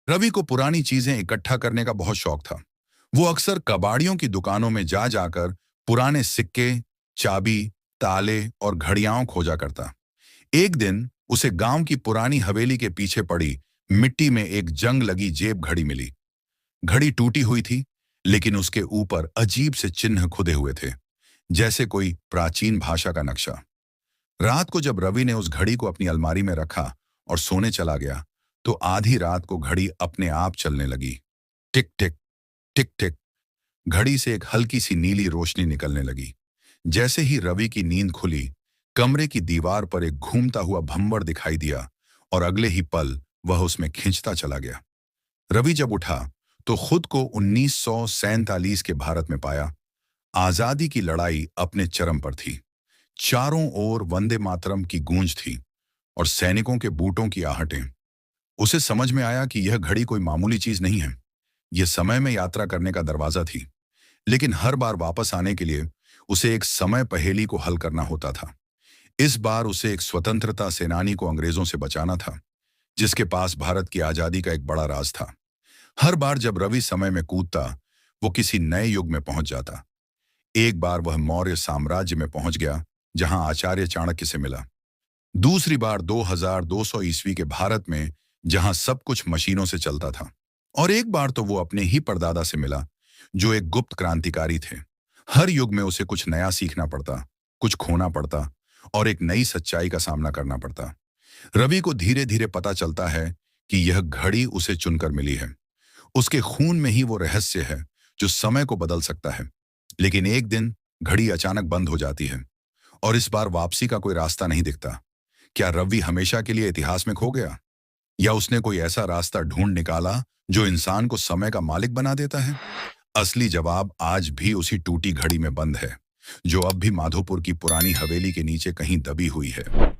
रवि को पुरानी चीजें इकट्ठा करने का बहुत शौक था। वो अक्सर कबाड़ियों की दुकानों में जा जाकर पुराने सिक्के, चाबी, ताले और घड़ियां खोजा करता। एक दिन उसे गांव की पुरानी हवेली के पीछे पड़ी मिट्टी में एक जंग लगी जेब घड़ी मिली। घड़ी टूटी हुई थी, लेकिन उसके ऊपर अजीब से चिन्ह खुदे हुए थे, जैसे कोई प्राचीन भाषा का नक्शा। रात को जब रवि ने उस घड़ी को अपनी अलमारी में रखा और सोने चला गया, तो आधी रात को घड़ी अपने आप चलने लगी। टिक टिक, टिक टिक। घड़ी से एक हल्की सी नीली रोशनी निकलने लगी। जैसे ही रवि की नींद खुली, कमरे की दीवार पर एक घूमता हुआ भंवर दिखाई दिया और अगले ही पल वह उसमें खिंचता चला गया। रवि जब उठा तो खुद को 1947 के भारत में पाया। आजादी की लड़ाई अपने चरम पर थी। चारों ओर वंदे मातरम की गूंज थी और सैनिकों के बूटों की आहटें। उसे समझ में आया कि यह घड़ी कोई मामूली चीज नहीं है। यह समय में यात्रा करने का दरवाजा थी। लेकिन हर बार वापस आने के लिए उसे एक समय पहेली को हल करना होता था। इस बार उसे एक स्वतंत्रता सेनानी को अंग्रेजों से बचाना था, जिसके पास भारत की आजादी का एक बड़ा राज था। हर बार जब रवि समय में कूदता, वो किसी नए युग में पहुंच जाता। एक बार वह मौर्य साम्राज्य में पहुंच गया, जहां आचार्य चाणक्य से मिला। दूसरी बार 2200 ईस्वी के भारत में, जहां सब कुछ मशीनों से चलता था। और एक बार तो वो अपने ही परदादा से मिला, जो एक गुप्त क्रांतिकारी थे। हर युग में उसे कुछ नया सीखना पड़ता, कुछ खोना पड़ता और एक नई सच्चाई का सामना करना पड़ता। रवि को धीरे धीरे पता चलता है कि यह घड़ी उसे चुनकर मिली है। उसके खून में ही वो रहस्य है जो समय को बदल सकता है। लेकिन एक दिन घड़ी अचानक बंद हो जाती है और इस बार वापसी का कोई रास्ता नहीं दिखता। क्या रवि हमेशा के लिए इतिहास में खो गया, या उसने कोई ऐसा रास्ता ढूंढ निकाला जो इंसान को समय का मालिक बना देता है? असली जवाब आज भी उसी टूटी घड़ी में बंद है, जो अब भी माधोपुर की पुरानी हवेली के नीचे कहीं दबी हुई है।